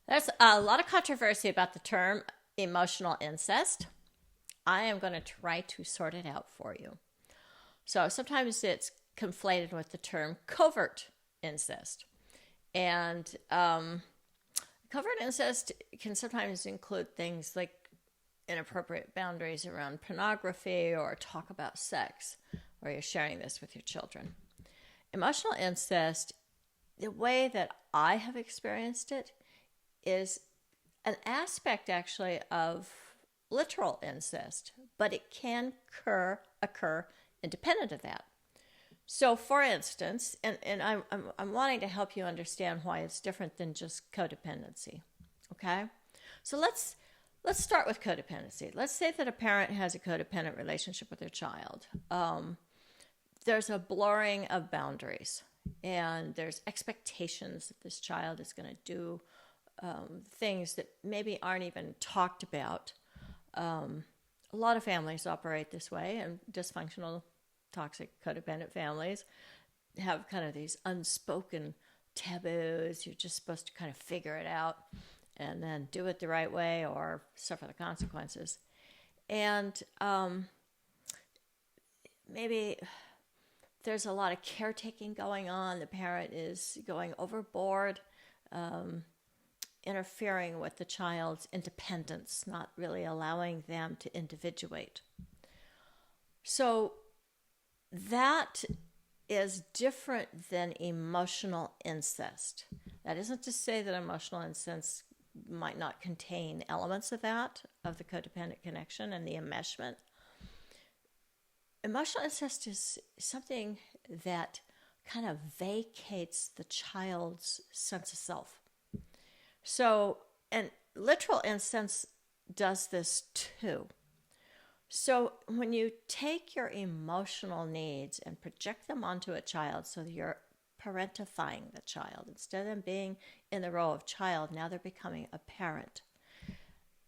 There's a lot of controversy about the term emotional incest. I am going to try to sort it out for you. So sometimes it's conflated with the term covert incest. And covert incest can sometimes include things like inappropriate boundaries around pornography or talk about sex, where you're sharing this with your children. Emotional incest, the way that I have experienced it, is an aspect actually of literal incest, but it can occur independent of that. So, for instance, and I'm wanting to help you understand why it's different than just codependency. Okay, so let's start with codependency. Let's say that a parent has a codependent relationship with their child. There's a blurring of boundaries, and there's expectations that this child is going to do things that maybe aren't even talked about. A lot of families operate this way, and dysfunctional, toxic, codependent families have kind of these unspoken taboos. You're just supposed to kind of figure it out and then do it the right way or suffer the consequences. And maybe there's a lot of caretaking going on. The parent is going overboard, interfering with the child's independence, not really allowing them to individuate. So that is different than emotional incest. That isn't to say that emotional incest might not contain elements of that, of the codependent connection and the enmeshment. Emotional incest is something that kind of vacates the child's sense of self. So, and literal incest does this too. So when you take your emotional needs and project them onto a child, so that you're parentifying the child, instead of them being in the role of child, now they're becoming a parent,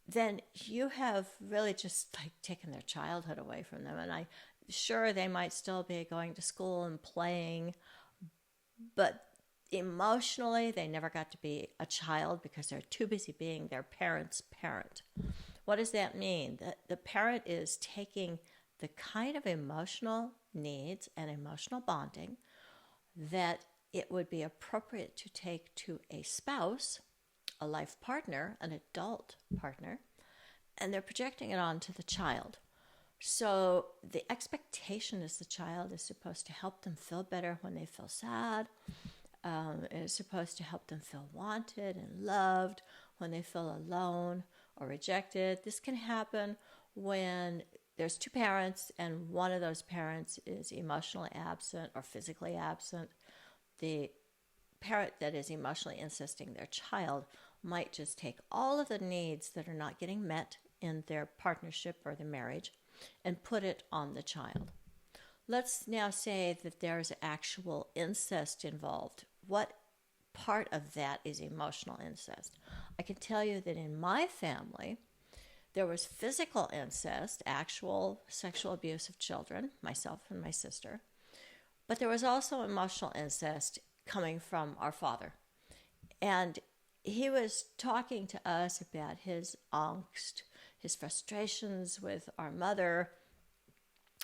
then you have really just like taken their childhood away from them. And I sure they might still be going to school and playing, but emotionally they never got to be a child because they're too busy being their parent's parent. What does that mean? That the parent is taking the kind of emotional needs and emotional bonding that it would be appropriate to take to a spouse, a life partner, an adult partner, and they're projecting it onto the child. So the expectation is the child is supposed to help them feel better when they feel sad. It is supposed to help them feel wanted and loved when they feel alone or rejected. This can happen when there's two parents and one of those parents is emotionally absent or physically absent. The parent that is emotionally insisting their child might just take all of the needs that are not getting met in their partnership or the marriage and put it on the child. Let's now say that there's actual incest involved. What part of that is emotional incest? I can tell you that in my family, there was physical incest, actual sexual abuse of children, myself and my sister, but there was also emotional incest coming from our father. And he was talking to us about his angst, his frustrations with our mother,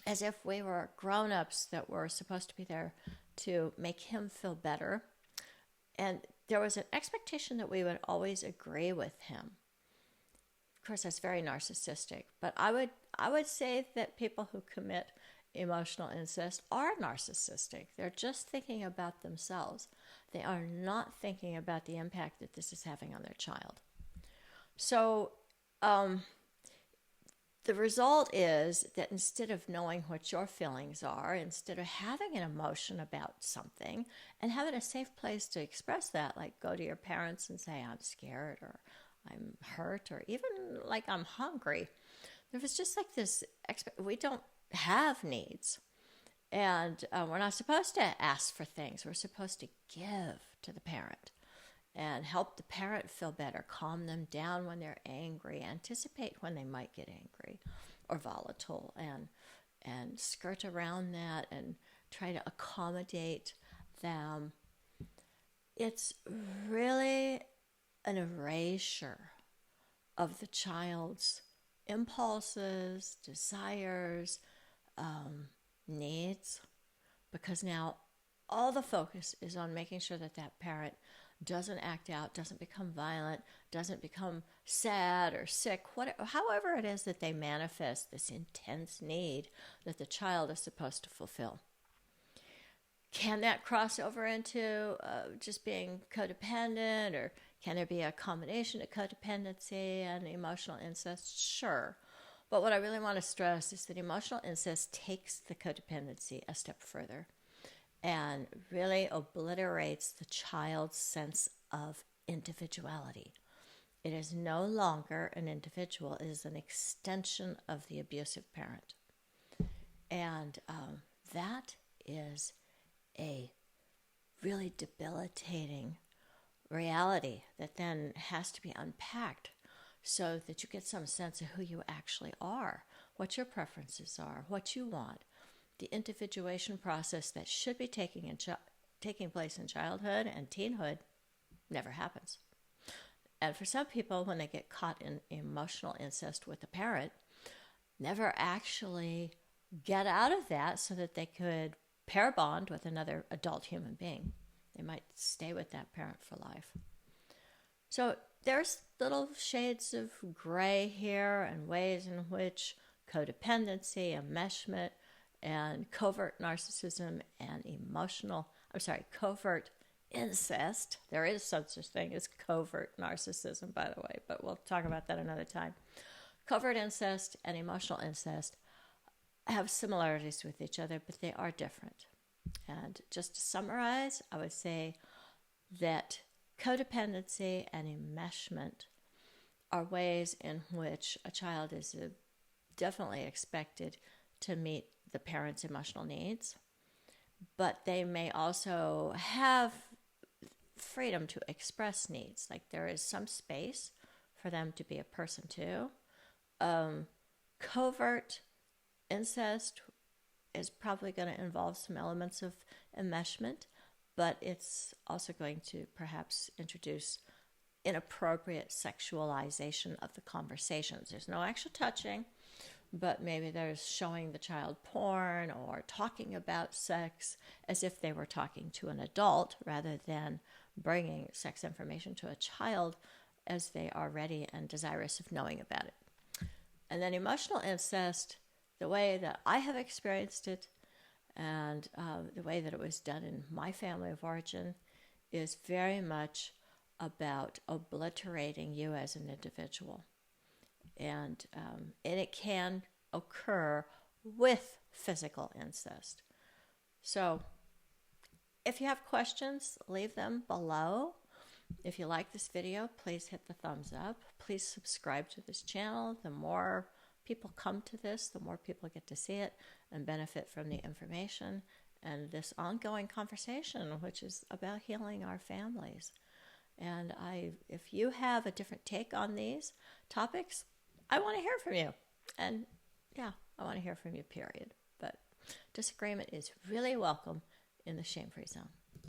as if we were grown-ups that were supposed to be there to make him feel better. And there was an expectation that we would always agree with him. Of course, that's very narcissistic, but I would say that people who commit emotional incest are narcissistic. They're just thinking about themselves. They are not thinking about the impact that this is having on their child. So the result is that instead of knowing what your feelings are, instead of having an emotion about something and having a safe place to express that, like go to your parents and say, I'm scared or I'm hurt or even like I'm hungry. There was just like this, we don't have needs. And we're not supposed to ask for things. We're supposed to give to the parent and help the parent feel better, calm them down when they're angry, anticipate when they might get angry or volatile, and skirt around that and try to accommodate them. It's really an erasure of the child's impulses, desires, needs, because now all the focus is on making sure that that parent doesn't act out, doesn't become violent, doesn't become sad or sick, whatever, however it is that they manifest this intense need that the child is supposed to fulfill. Can that cross over into just being codependent, or can there be a combination of codependency and emotional incest? Sure. But what I really want to stress is that emotional incest takes the codependency a step further and really obliterates the child's sense of individuality. It is no longer an individual. It is an extension of the abusive parent. And that is a really debilitating reality that then has to be unpacked so that you get some sense of who you actually are, what your preferences are, what you want. The individuation process that should be taking place in childhood and teenhood never happens. And for some people, when they get caught in emotional incest with a parent, never actually get out of that so that they could pair bond with another adult human being. They might stay with that parent for life. So there's little shades of gray here and ways in which codependency, enmeshment, and covert narcissism and covert incest. There is such a thing as covert narcissism, by the way, but we'll talk about that another time. Covert incest and emotional incest have similarities with each other, but they are different. And just to summarize, I would say that codependency and enmeshment are ways in which a child is definitely expected to meet the parent's emotional needs, but they may also have freedom to express needs. Like there is some space for them to be a person too. Covert incest is probably going to involve some elements of enmeshment, but it's also going to perhaps introduce inappropriate sexualization of the conversations. There's no actual touching, but maybe there's showing the child porn or talking about sex as if they were talking to an adult rather than bringing sex information to a child as they are ready and desirous of knowing about it. And then emotional incest, the way that I have experienced it and the way that it was done in my family of origin is very much about obliterating you as an individual. And it can occur with physical incest. So if you have questions, leave them below. If you like this video, please hit the thumbs up. Please subscribe to this channel. The more people come to this, the more people get to see it and benefit from the information and this ongoing conversation, which is about healing our families. And if you have a different take on these topics, I want to hear from you. And yeah, I want to hear from you, period. But disagreement is really welcome in the shame-free zone.